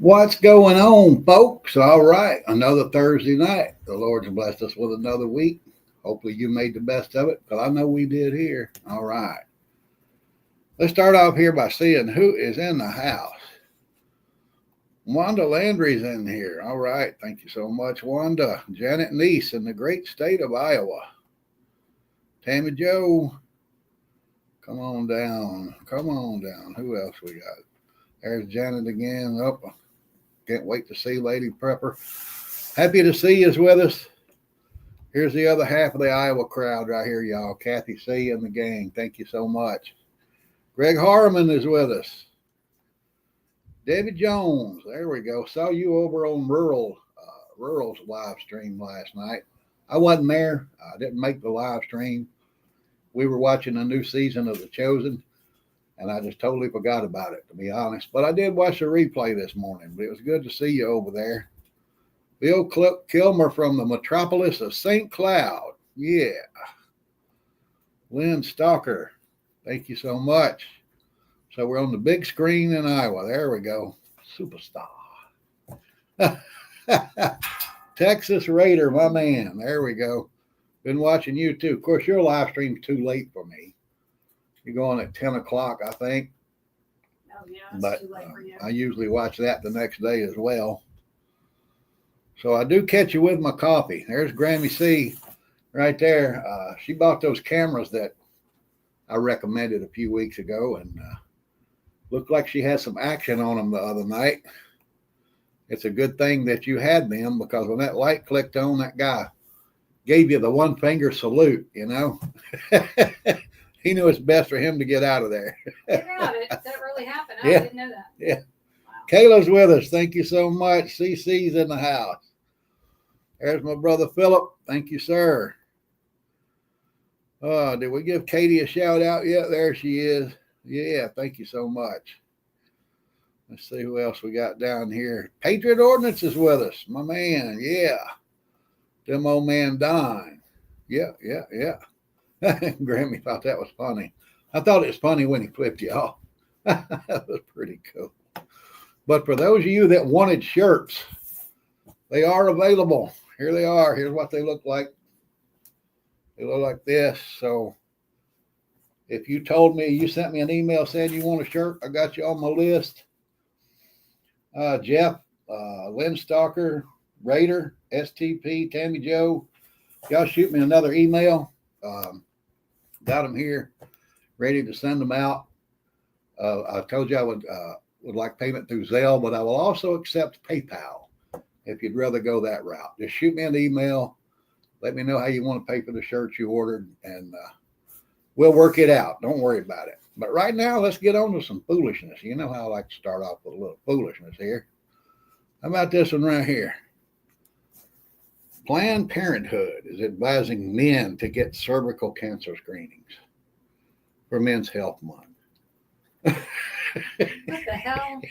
What's going on, folks? All right, another Thursday night. The Lord's blessed us with another week. Hopefully, you made the best of it, because I know we did here. All right. Let's start off here by seeing who is in the house. Wanda Landry's in here. All right. Thank you so much, Wanda. Janet Neese in the great state of Iowa. Tammy Joe. Come on down. Come on down. Who else we got? There's Janet again. Oh, can't wait to see Lady Prepper. Happy to see you with us. Here's the other half of the Iowa crowd right here, y'all. Kathy C. and the gang. Thank you so much. Greg Harmon is with us. David Jones. There we go. Saw you over on Rural's live stream last night. I wasn't there. I didn't make the live stream. We were watching a new season of The Chosen, and I just totally forgot about it, to be honest. But I did watch the replay this morning. But it was good to see you over there. Bill Kilmer from the metropolis of St. Cloud. Yeah. Lynn Stalker. Thank you so much. So we're on the big screen in Iowa. There we go. Superstar. Texas Raider, my man. There we go. Been watching you too. Of course, your live stream's too late for me. You're going at 10 o'clock, I think. Oh, yeah, it's but too late for you. I usually watch that the next day as well. So I do catch you with my coffee. There's Grammy C right there. She bought those cameras that I recommended a few weeks ago, and looked like she had some action on them the other night. It's a good thing that you had them, because when that light clicked on, that guy gave you the one finger salute, you know. He knew it's best for him to get out of there. Get out of it. That really happened. Yeah. I didn't know that. Yeah. Wow. Kayla's with us. Thank you so much. CC's in the house. There's my brother Philip. Thank you, sir. Did we give Katie a shout out yet? There she is. Yeah, thank you so much. Let's see who else we got down here. Patriot Ordnance is with us. My man. Yeah. Them old man Don. Yeah. Grammy thought that was funny. I thought it was funny when he flipped you off. That was pretty cool. But for those of you that wanted shirts, they are available. Here they are. Here's what they look like. They look like this. So if you told me, you sent me an email saying you want a shirt, I got you on my list. Jeff, Lynn Stalker, Raider, STP, Tammy Joe, y'all shoot me another email. Got them here, ready to send them out. I told you I would like payment through Zelle, but I will also accept PayPal if you'd rather go that route. Just shoot me an email. Let me know how you want to pay for the shirts you ordered, and we'll work it out. Don't worry about it. But right now, let's get on to some foolishness. You know how I like to start off with a little foolishness here. How about this one right here? Planned Parenthood is advising men to get cervical cancer screenings for Men's Health Month. What the hell?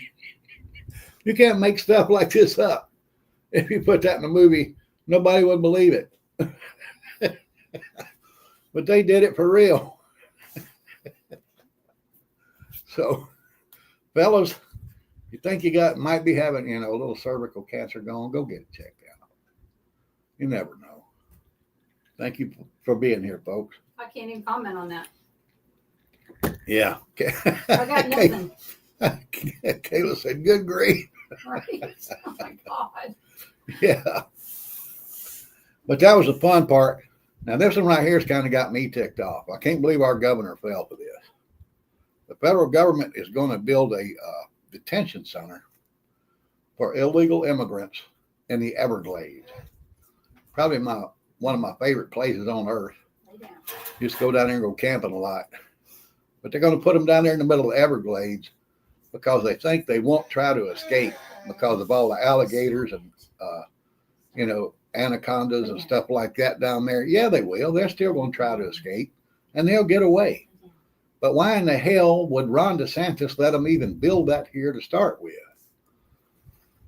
You can't make stuff like this up. If you put that in a movie, nobody would believe it. But they did it for real. So, fellas, you think you might be having, a little cervical cancer going, go get it checked out. You never know. Thank you for being here, folks. I can't even comment on that. Yeah. I got nothing. Kayla said, good grief. Right? Oh, my God. Yeah. But that was the fun part. Now, this one right here has kind of got me ticked off. I can't believe our governor fell for this. The federal government is going to build a detention center for illegal immigrants in the Everglades. Probably one of my favorite places on earth. Just go down there and go camping a lot. But they're going to put them down there in the middle of the Everglades because they think they won't try to escape because of all the alligators and, anacondas and stuff like that down there. Yeah, they will. They're still going to try to escape, and they'll get away. But why in the hell would Ron DeSantis let them even build that here to start with?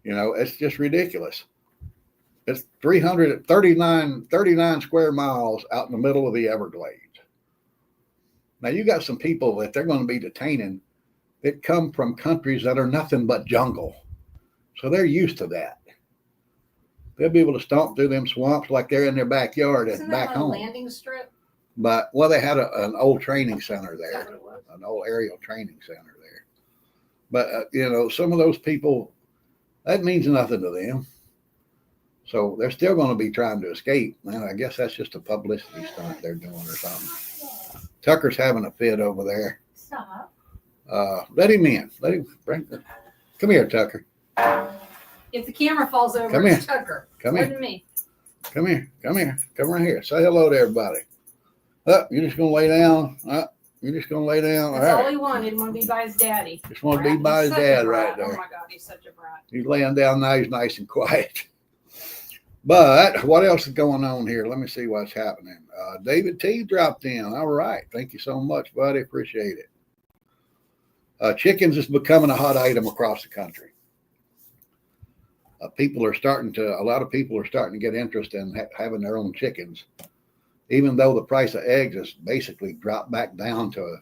It's just ridiculous. It's 39 square miles out in the middle of the Everglades. Now, you got some people that they're going to be detaining that come from countries that are nothing but jungle. So they're used to that. They'll be able to stomp through them swamps like they're in their backyard Isn't and that back on a home. landing strip? But, well, they had an old training center Is that there, what it was? an old aerial training center there. But, you know, some of those people, that means nothing to them. So they're still going to be trying to escape. Man, I guess that's just a publicity stunt they're doing or something. Tucker's having a fit over there. Stop. Let him in. Let him bring. Come here, Tucker. If the camera falls over, Come it's here. Tucker. Come More here. than me. Come here. Come here. Come right here. Say hello to everybody. You're just gonna lay down. You're just gonna lay down. That's all he wanted. He wanted to be by his daddy. Just want to be Brat. by He's his such a dad brat. right Oh there. my God, he's such a brat. He's laying down now. He's nice and quiet. But what else is going on here? Let me see what's happening. David T dropped in. All right. Thank you so much, buddy. Appreciate it. Chickens is becoming a hot item across the country. A lot of people are starting to get interested in having their own chickens, even though the price of eggs has basically dropped back down to,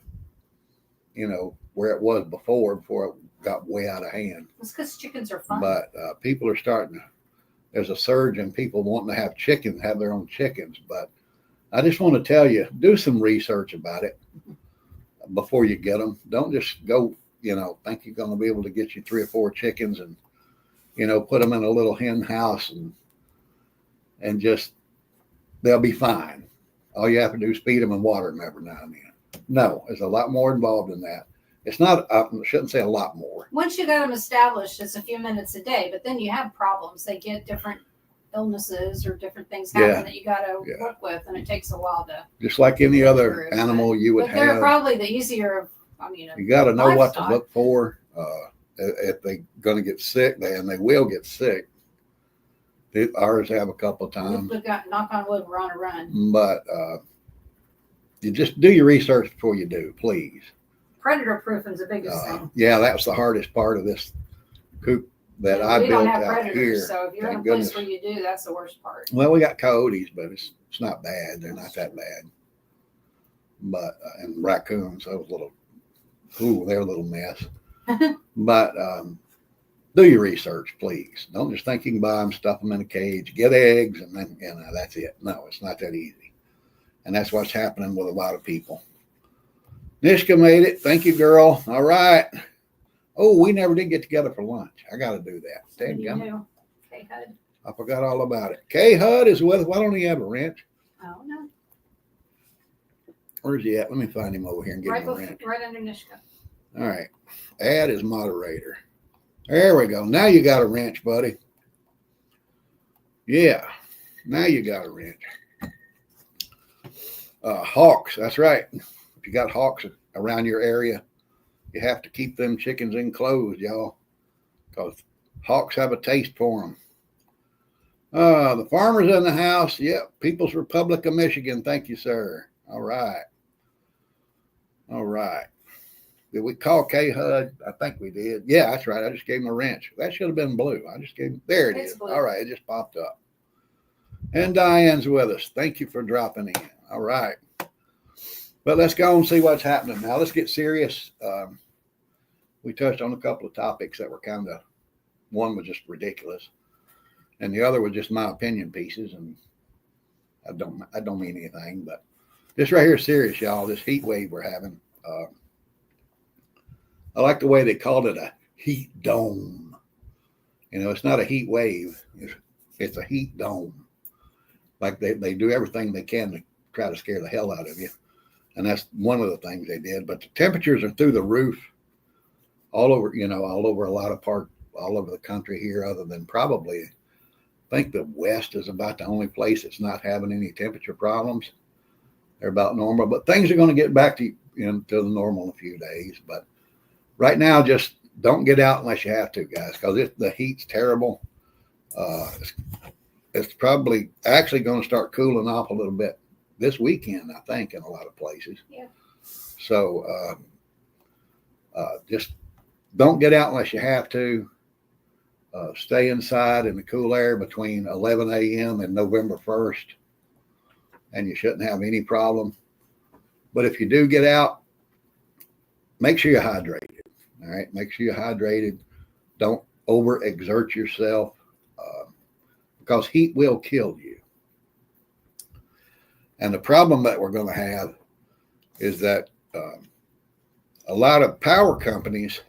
where it was before it got way out of hand. It's because chickens are fun. But people are there's a surge in people wanting to have their own chickens. But I just want to tell you, do some research about it before you get them. Don't just go, think you're going to be able to get you 3 or 4 chickens and, put them in a little hen house and just, they'll be fine. All you have to do is feed them and water them every now and then. No, there's a lot more involved in that. It's not, I shouldn't say a lot more. Once you got them established, it's a few minutes a day, but then you have problems. They get different illnesses or different things happen that you got to work with, and it takes a while to. Just like any other animal you would But they're have. probably the easier. You got to know what to livestock. look for. If they're going to get sick, and they will get sick. Ours have a couple of times. We've got, knock on wood, we're on a run. But you just do your research before you do, please. Predator proofing is the biggest thing. Yeah, that was the hardest part of this coop that I We built don't have out predators, here. so if you're in a Thank place goodness. where you do, that's the worst part. Well, we got coyotes, but it's not bad. They're not that bad. But and raccoons, they're a little mess. But do your research, please. Don't just think you can buy them, stuff them in a cage, get eggs, and then that's it. No, it's not that easy. And that's what's happening with a lot of people. Nishka made it. Thank you, girl. All right. Oh, we never did get together for lunch. I got to do that. What do you do? Okay, Hud. I forgot all about it. K Hud is with. Why don't he have a wrench? Oh no. Where's he at? Let me find him over here and give him a wrench. Right under Nishka. All right. Add as moderator. There we go. Now you got a wrench, buddy. Yeah. Now you got a wrench. Hawks. That's right. If you got hawks around your area, you have to keep them chickens enclosed, y'all, because hawks have a taste for them. The farmers in the house. Yep. People's Republic of Michigan. Thank you, sir. All right. All right. Did we call K Hud? I think we did. Yeah, that's right. I just gave him a wrench. That should have been blue. I just gave him. There it It's is. blue. All right. It just popped up. And Diane's with us. Thank you for dropping in. All right. But let's go and see what's happening. Now let's get serious. We touched on a couple of topics that were one was just ridiculous. And the other was just my opinion pieces. And I don't mean anything, but this right here is serious, y'all. This heat wave we're having. I like the way they called it a heat dome. It's not a heat wave. It's a heat dome. Like they do everything they can to try to scare the hell out of you. And that's one of the things they did. But the temperatures are through the roof all over, all over a lot of all over the country here, other than probably, I think the West is about the only place that's not having any temperature problems. They're about normal, but things are going to get back to the normal in a few days. But right now, just don't get out unless you have to, guys, because the heat's terrible. It's probably actually going to start cooling off a little bit this weekend, I think, in a lot of places. Yeah. So just don't get out unless you have to. Stay inside in the cool air between 11 a.m. and November 1st, and you shouldn't have any problem. But if you do get out, make sure you're hydrated. All right, make sure you're hydrated. Don't overexert yourself, because heat will kill you. And the problem that we're going to have is that a lot of power companies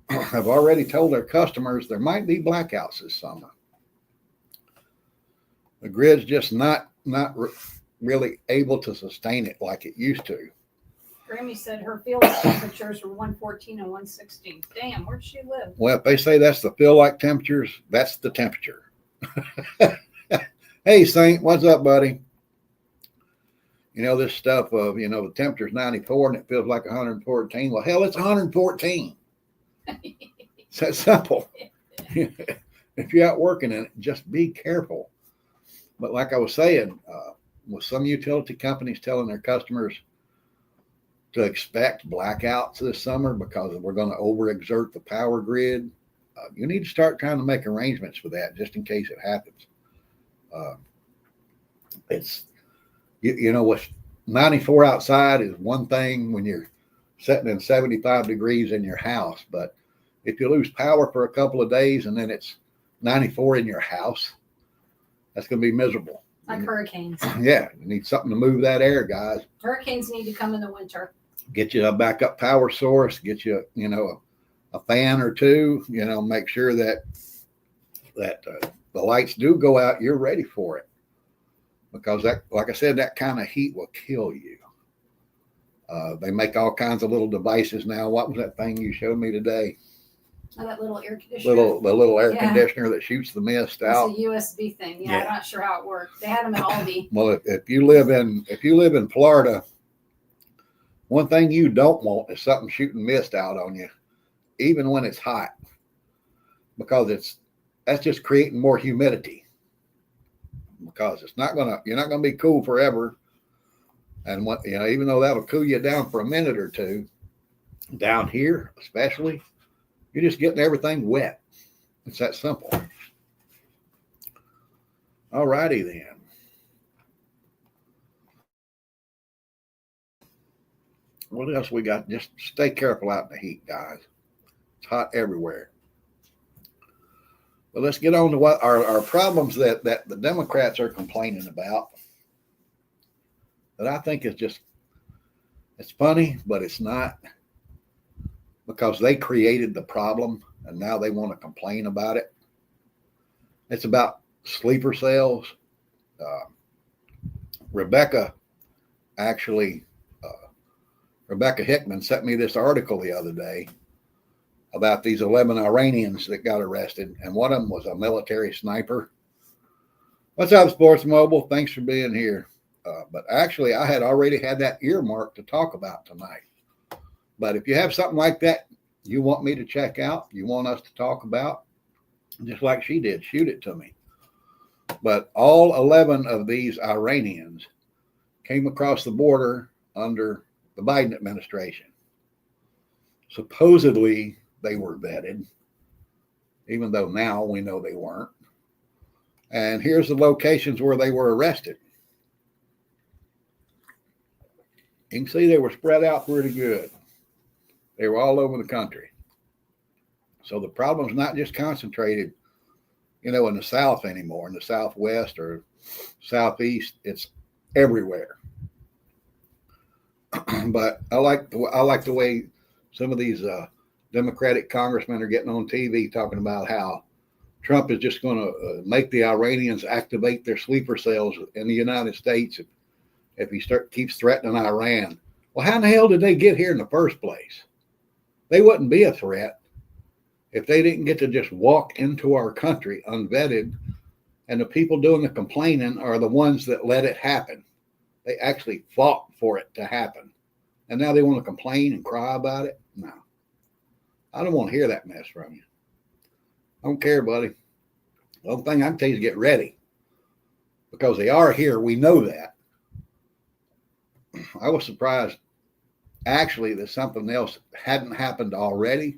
have already told their customers there might be blackouts this summer. The grid's just not really able to sustain it like it used to. Grammy said her field temperatures were 114 and 116. Damn, where'd she live? Well, if they say that's the feel-like temperatures, that's the temperature. Hey, Saint, what's up, buddy? You know, this stuff of, the temperature's 94 and it feels like 114. Well, hell, it's 114. It's that simple. If you're out working in it, just be careful. But like I was saying, with some utility companies telling their customers to expect blackouts this summer because we're going to overexert the power grid, you need to start trying to make arrangements for that just in case it happens. It's, what's 94 outside is one thing when you're sitting in 75 degrees in your house. But if you lose power for a couple of days and then it's 94 in your house, that's going to be miserable. Like hurricanes. Yeah, you need something to move that air, guys. Hurricanes need to come in the winter. Get you a backup power source, get you, a fan or two, make sure that the lights do go out, you're ready for it. Because that, like I said, that kind of heat will kill you. They make all kinds of little devices now. What was that thing you showed me today? Oh, that little air conditioner. The little air conditioner that shoots the mist out. It's a USB thing. Yeah, I'm not sure how it worked. They had them at Aldi. Well, if you live in Florida, one thing you don't want is something shooting mist out on you, even when it's hot, because that's just creating more humidity. Because you're not gonna be cool forever, and even though that'll cool you down for a minute or two, down here especially, you're just getting everything wet. It's that simple. All righty then. What else we got? Just stay careful out in the heat, guys. It's hot everywhere. But let's get on to what our problems that the Democrats are complaining about. That I think is it's funny, but it's not, because they created the problem and now they want to complain about it. It's about sleeper cells. Rebecca Hickman sent me this article the other day about these 11 Iranians that got arrested, and one of them was a military sniper. What's up, Sports Mobile? Thanks for being here. But actually, I had already had that earmarked to talk about tonight. But if you have something like that you want me to check out, you want us to talk about, just like she did, shoot it to me. But all 11 of these Iranians came across the border under the Biden administration. Supposedly, they were vetted, even though now we know they weren't. And here's the locations where they were arrested. You can see they were spread out pretty good. They were all over the country. So the problem's not just concentrated, in the South anymore, in the Southwest or Southeast. It's everywhere. But I like the way some of these Democratic congressmen are getting on TV talking about how Trump is just going to make the Iranians activate their sleeper cells in the United States if he keeps threatening Iran. Well, how in the hell did they get here in the first place? They wouldn't be a threat if they didn't get to just walk into our country unvetted, and the people doing the complaining are the ones that let it happen. They actually fought for it to happen. And now they want to complain and cry about it? No. I don't want to hear that mess from you. I don't care, buddy. The only thing I can tell you is get ready. Because they are here. We know that. I was surprised, actually, that something else hadn't happened already.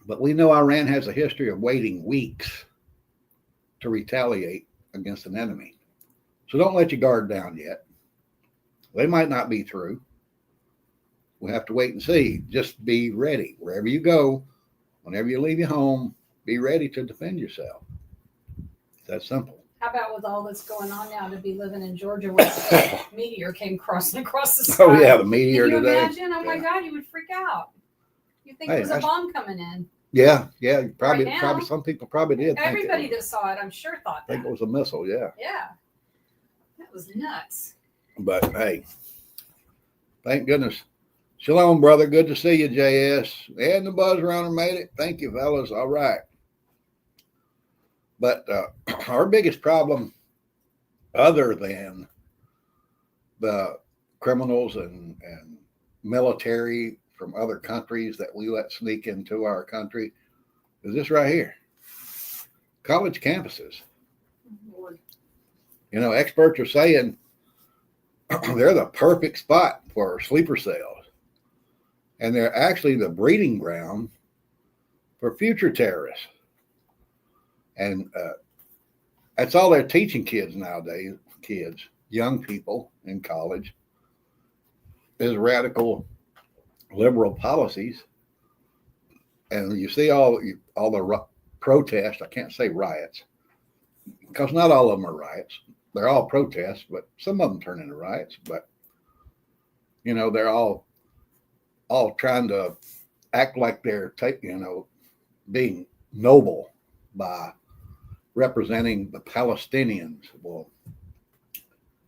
But we know Iran has a history of waiting weeks to retaliate against an enemy. So don't let your guard down yet. They might not be through. We'll have to wait and see. Just be ready. Wherever you go, whenever you leave your home, be ready to defend yourself. It's that simple. How about with all that's going on now to be living in Georgia where the meteor came crossing across the sky? Oh yeah, the meteor Can you today. imagine? Oh my God, you would freak out. You think it was a bomb coming in. Yeah, probably Right now, some people probably did. Everybody that saw it, I'm sure, thought that. Think it was a missile, yeah. Yeah. That was nuts. But hey, thank goodness. Shalom, brother. Good to see you, JS. And the Buzz Runner made it. Thank you, fellas. All right. But our biggest problem, other than the criminals and military from other countries that we let sneak into our country, is this right here. College campuses. Lord. You know, experts are saying they're the perfect spot for sleeper cells. And they're actually the breeding ground for future terrorists. And that's all they're teaching kids nowadays, young people in college, is radical liberal policies. And you see all the protests, I can't say riots, because not all of them are riots. They're all protests, but some of them turn into riots. But, you know, they're all trying to act like they're being noble by representing the Palestinians. Well,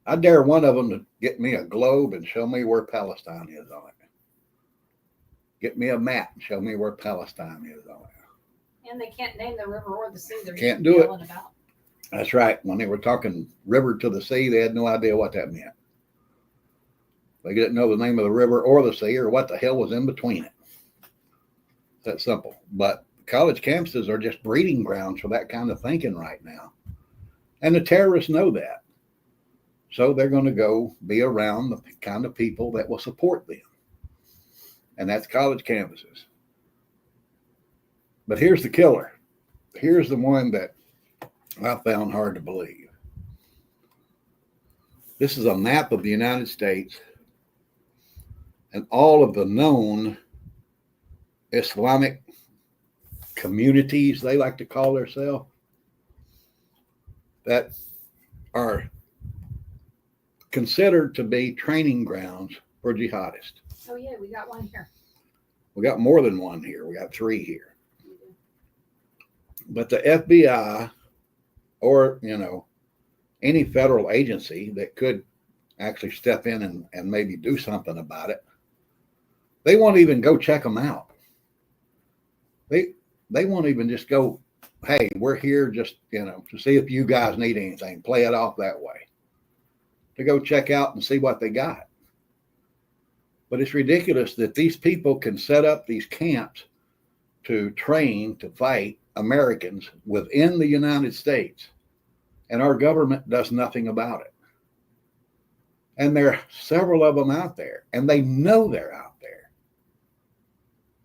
I dare one of them to get me a globe and show me where Palestine is on it. Get me a map and show me where Palestine is on it. And they can't name the river or the sea. They're Can't do it. About. That's right. When they were talking river to the sea, they had no idea what that meant. They didn't know the name of the river or the sea or what the hell was in between it. It's that simple. But college campuses are just breeding grounds for that kind of thinking right now. And the terrorists know that. So they're going to go be around the kind of people that will support them. And that's college campuses. But here's the killer. Here's the one that I found hard to believe. This is a map of the United States and all of the known Islamic communities, they like to call themselves, that are considered to be training grounds for jihadists. Oh yeah, we got one here. We got more than one here. We got 3 here. But the FBI or, any federal agency that could actually step in and maybe do something about it, they won't even go check them out. They won't even just go, hey, we're here just, to see if you guys need anything, play it off that way. To go check out and see what they got. But it's ridiculous that these people can set up these camps to train, to fight Americans within the United States, and our government does nothing about it. And there are several of them out there, and they know they're out there.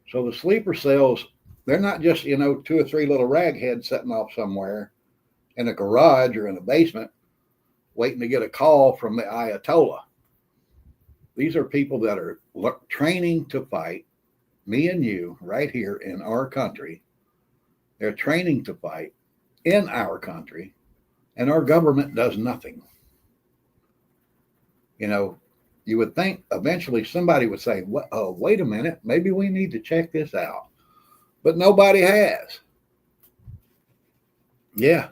So the sleeper cells, they're not just, 2 or 3 little ragheads sitting off somewhere in a garage or in a basement waiting to get a call from the Ayatollah. These are people that are training to fight, me and you, right here in our country. They're training to fight in our country, and our government does nothing. You would think eventually somebody would say, wait a minute, maybe we need to check this out. But nobody has. Yeah,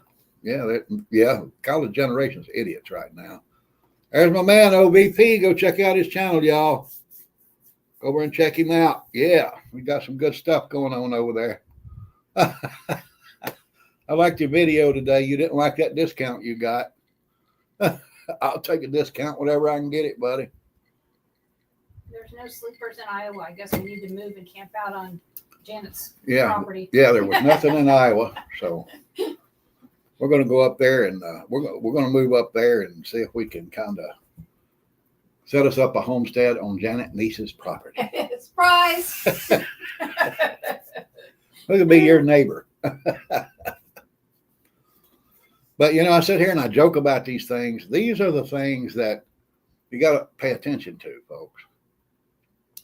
college generation's idiots right now. There's my man, OVP. Go check out his channel, y'all. Go over and check him out. Yeah, we got some good stuff going on over there. I liked your video today. You didn't like that discount you got. I'll take a discount whenever I can get it, buddy. There's no sleepers in Iowa. I guess we need to move and camp out on Janet's property. Yeah, there was nothing in Iowa, so we're going to go up there and we're going to move up there and see if we can kind of set us up a homestead on Janet Niece's property. Surprise! We could be your neighbor. But, I sit here and I joke about these things. These are the things that you got to pay attention to, folks.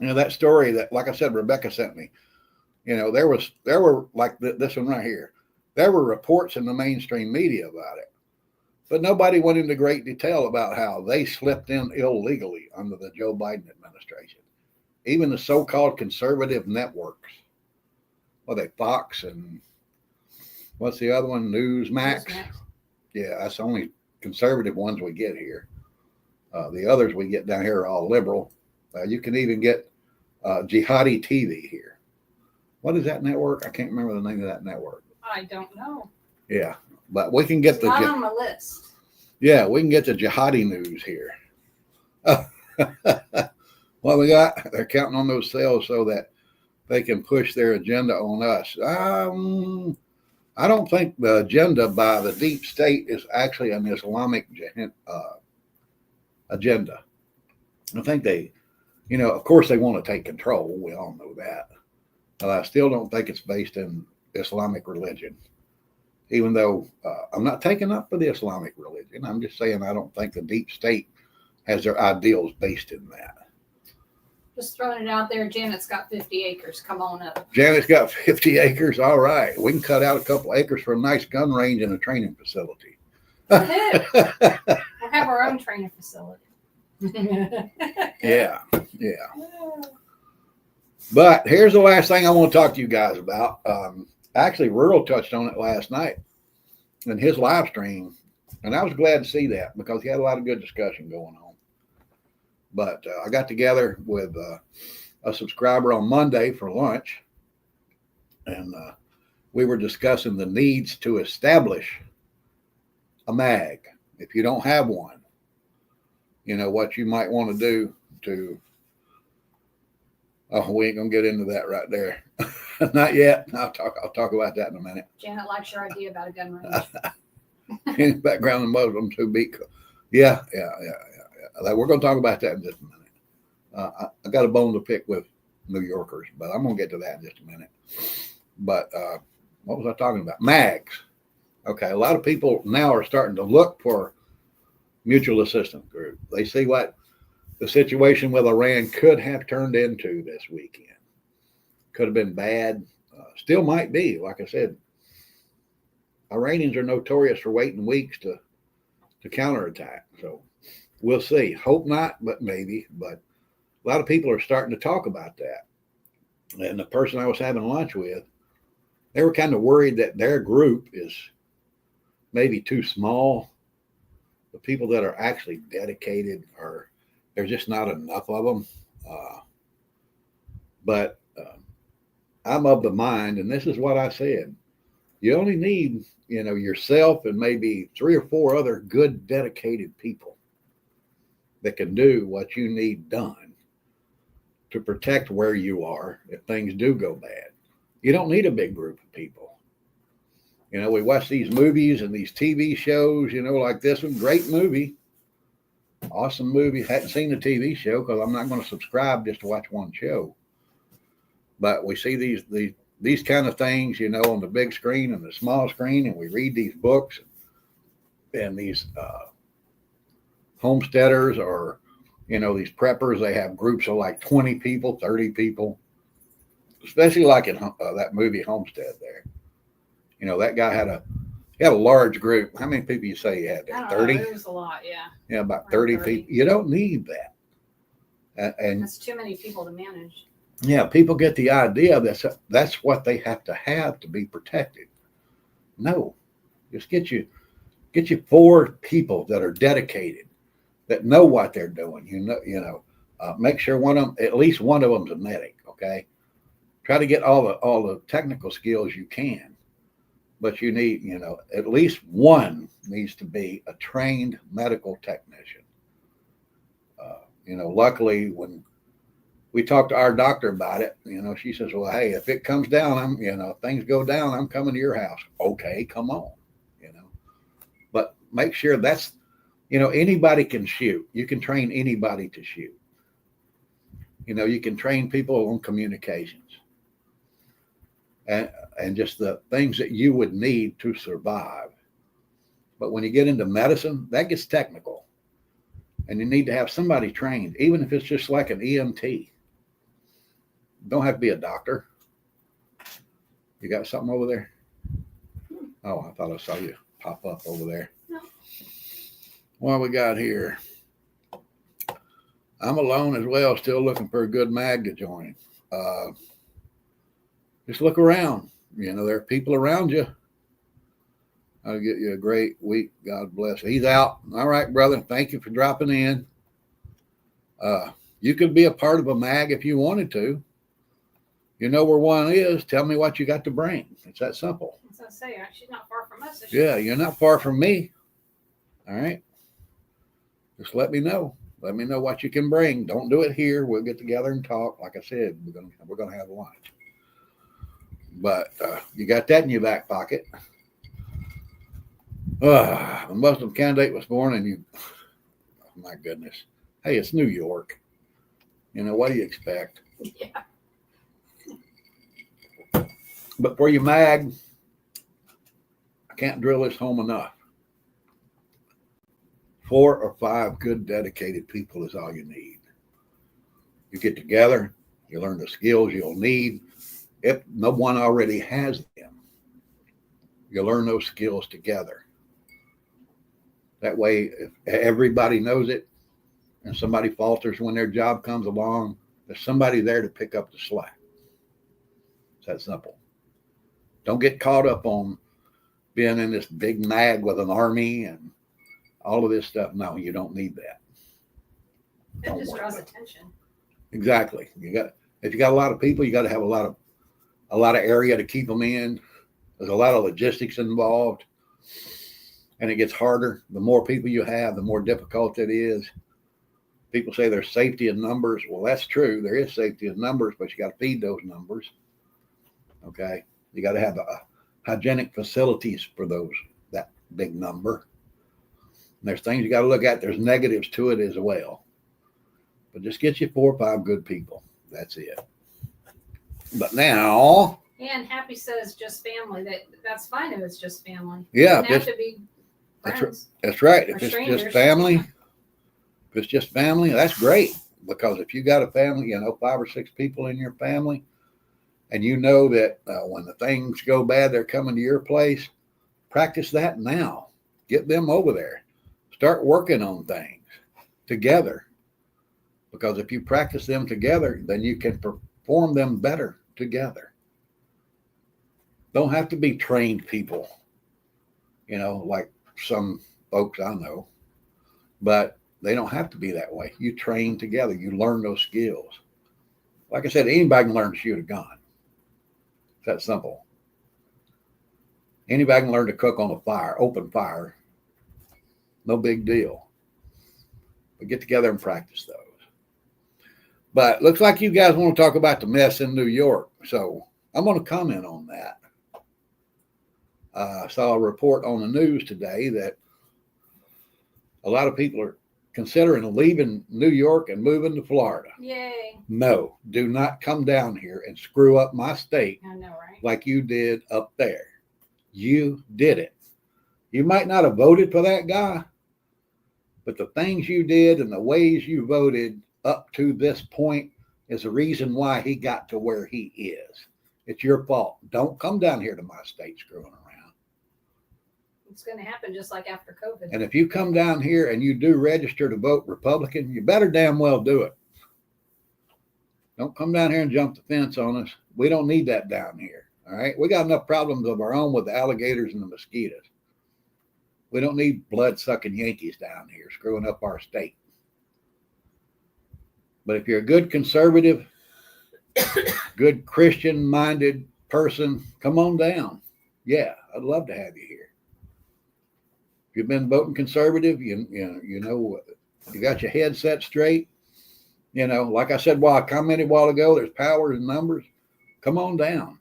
That story that, like I said, Rebecca sent me, there were like this one right here. There were reports in the mainstream media about it, but nobody went into great detail about how they slipped in illegally under the Joe Biden administration. Even the so-called conservative networks, well, they Fox and what's the other one? Newsmax. Yeah, that's the only conservative ones we get here. The others we get down here are all liberal. You can even get Jihadi TV here. What is that network? I can't remember the name of that network. I don't know. Yeah, but we can get it's not on the list. Yeah, we can get the Jihadi news here. What we got? They're counting on those sales so that they can push their agenda on us. I don't think the agenda by the deep state is actually an Islamic agenda. I think they, of course they want to take control. We all know that. But I still don't think it's based in Islamic religion. Even though I'm not taking up for the Islamic religion. I'm just saying I don't think the deep state has their ideals based in that. Just throwing it out there. Janet's got 50 acres. Come on up. Janet's got 50 acres. All right. We can cut out a couple acres for a nice gun range and a training facility. We'll have our own training facility. Yeah. But here's the last thing I want to talk to you guys about. Actually, Rural touched on it last night in his live stream, and I was glad to see that because he had a lot of good discussion going on. But I got together with a subscriber on Monday for lunch, and we were discussing the needs to establish a MAG. If you don't have one, what you might want to do to. Oh, we ain't gonna get into that right there. Not yet. I'll talk about that in a minute. Janet likes your idea about a gun range. In the background, the Muslim to be. Yeah. We're gonna talk about that in just a minute. I got a bone to pick with New Yorkers, but I'm gonna get to that in just a minute. But what was I talking about? MAGs. Okay, a lot of people now are starting to look for mutual assistance group. They see what the situation with Iran could have turned into this weekend. Could have been bad. Still might be. Like I said, Iranians are notorious for waiting weeks to counterattack. So we'll see. Hope not, but maybe. But a lot of people are starting to talk about that. And the person I was having lunch with, they were kind of worried that their group is maybe too small. The people that are actually dedicated there's just not enough of them. But I'm of the mind, and this is what I said. You only need, yourself and maybe 3 or 4 other good, dedicated people that can do what you need done to protect where you are if things do go bad. You don't need a big group of people. We watch these movies and these TV shows, like this one. Great movie. Awesome movie. Hadn't seen the TV show because I'm not going to subscribe just to watch one show. But we see these kind of things, on the big screen and the small screen, and we read these books and these homesteaders or, these preppers. They have groups of like 20 people, 30 people, especially like in that movie Homestead there. That guy had a large group. How many people you say he had there? 30? It was a lot, yeah. Yeah, about 30 people. You don't need that. And that's too many people to manage. Yeah, people get the idea that's what they have to be protected. No, just get you 4 people that are dedicated, that know what they're doing. Make sure at least one of them's a medic. Okay, try to get all the technical skills you can, but you need at least one needs to be a trained medical technician. Luckily when we talked to our doctor about it, she says, well, hey, if it comes down, things go down, I'm coming to your house. Okay, come on, but make sure that's, anybody can shoot. You can train anybody to shoot. You can train people on communications and just the things that you would need to survive. But when you get into medicine, that gets technical and you need to have somebody trained, even if it's just like an EMT. Don't have to be a doctor. You got something over there? Oh, I thought I saw you pop up over there. No. What we got here? I'm alone as well, still looking for a good mag to join. Just look around. You know, there are people around you. I'll get you a great week. God bless. He's out. All right, brother. Thank you for dropping in. You could be a part of a mag if you wanted to. You know where one is. Tell me what you got to bring. It's that simple. As I say, she's not far from us. Is she? Yeah, you're not far from me. All right. Just let me know. Let me know what you can bring. Don't do it here. We'll get together and talk. Like I said, we're gonna have lunch. But you got that in your back pocket. The Muslim candidate was born and you, oh my goodness. Hey, it's New York. You know, what do you expect? Yeah. But for your mag, I can't drill this home enough. 4 or 5 good, dedicated people is all you need. You get together, you learn the skills you'll need. If no one already has them, you learn those skills together. That way, if everybody knows it and somebody falters when their job comes along, there's somebody there to pick up the slack. It's that simple. Don't get caught up on being in this big mag with an army and all of this stuff. No, you don't need that. It just draws attention. Exactly. If you got a lot of people, you got to have a lot of area to keep them in. There's a lot of logistics involved, and it gets harder. The more people you have, the more difficult it is. People say there's safety in numbers. Well, that's true. There is safety in numbers, but you got to feed those numbers. Okay. You got to have hygienic facilities for that big number. And there's things you got to look at. There's negatives to it as well. But just get you 4 or 5 good people. That's it. But now. And Happy says just family. That's fine if it's just family. Yeah. It doesn't have to be friends. That's right. If Or it's strangers. just family, if it's just family, that's great. Because if you got a family, 5 or 6 people in your family, and you know that when the things go bad, they're coming to your place, practice that now. Get them over there. Start working on things together. Because if you practice them together, then you can perform them better together. Don't have to be trained people, like some folks I know. But they don't have to be that way. You train together. You learn those skills. Like I said, anybody can learn to shoot a gun. It's that simple. Anybody can learn to cook on a fire, open fire. No big deal. But get together and practice those. But looks like you guys want to talk about the mess in New York. So I'm going to comment on that. I saw a report on the news today that a lot of people are considering leaving New York and moving to Florida. Yay. No, do not come down here and screw up my state I know, right? like you did up there. You did it. You might not have voted for that guy, but the things you did and the ways you voted up to this point is the reason why he got to where he is. It's your fault. Don't come down here to my state screwing around. It's going to happen just like after COVID. And if you come down here and you do register to vote Republican, you better damn well do it. Don't come down here and jump the fence on us. We don't need that down here. All right. We got enough problems of our own with the alligators and the mosquitoes. We don't need blood-sucking Yankees down here screwing up our state. But if you're a good conservative, good Christian-minded person, come on down. Yeah, I'd love to have you here. If you've been voting conservative, you got your head set straight. Like I said, I commented a while ago, there's power in numbers. Come on down.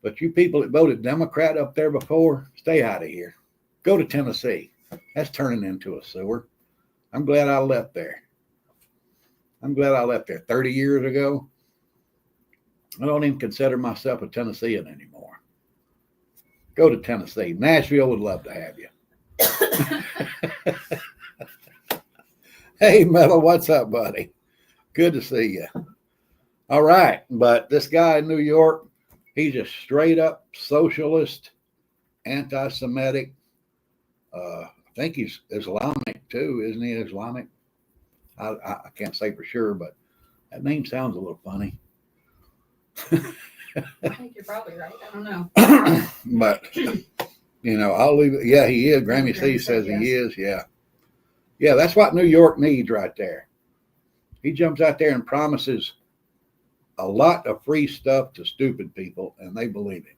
But you people that voted Democrat up there before, stay out of here. Go to Tennessee. That's turning into a sewer. I'm glad I left there. 30 years ago. I don't even consider myself a Tennessean anymore. Go to Tennessee. Nashville would love to have you. Hey, Metal, what's up, buddy? Good to see you. All right, but this guy in New York, He's a straight up socialist, anti-Semitic. I think he's Islamic too, isn't he? Islamic. I can't say for sure, but that name sounds a little funny. I think you're probably right. I don't know. But, you know, I'll leave it. Yeah, he is. Grammy C says yes. he is. Yeah. Yeah, that's what New York needs right there. He jumps out there and promises a lot of free stuff to stupid people, and they believe him.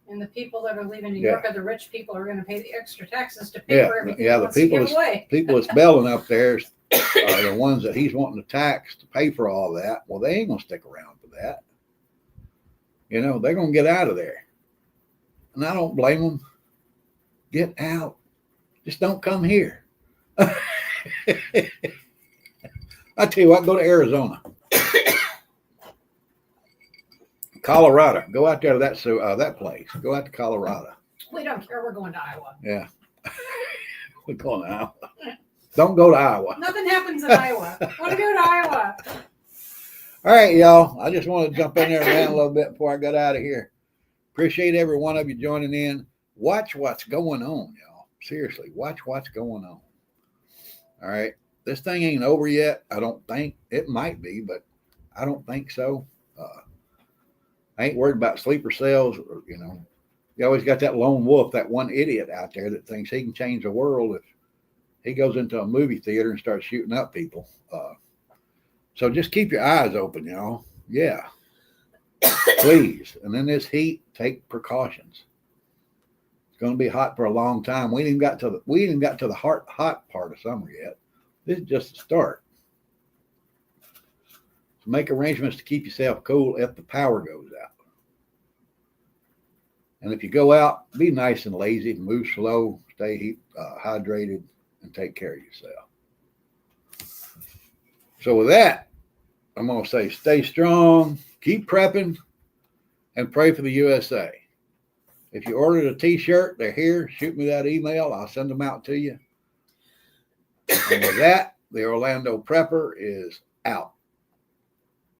And the people that are leaving New York are the rich people who are going to pay the extra taxes to pay Yeah, for everything. yeah, he the wants to give away. people that's belling up there are the ones that he's wanting to tax to pay for all that. Well, they ain't gonna stick around for that. You know, they're gonna get out of there, and I don't blame them. Get out. Just don't come here. I tell you what, go to Arizona, Colorado. Go out there to that place. Go out to Colorado. We don't care. We're going to Iowa. Yeah, we're going to Iowa. Don't go to Iowa. Nothing happens in Iowa. Want to go to Iowa? All right, y'all. I just want to jump in there and rant a little bit before I got out of here. Appreciate every one of you joining in. Watch what's going on, y'all. Seriously, watch what's going on. All right. This thing ain't over yet. I don't think. It might be, but I don't think so. I ain't worried about sleeper cells. Or, you know, you always got that lone wolf, that one idiot out there that thinks he can change the world if he goes into a movie theater and starts shooting up people. So just keep your eyes open, y'all. Yeah. Please. And in this heat, take precautions. It's going to be hot for a long time. We ain't got to the hot part of summer yet. This is just the start. So make arrangements to keep yourself cool if the power goes out. And if you go out, be nice and lazy, move slow, stay hydrated, and take care of yourself. So with that, I'm going to say stay strong, keep prepping, and pray for the USA. If you ordered a t-shirt, they're here. Shoot me that email. I'll send them out to you. And with that, the Orlando Prepper is out.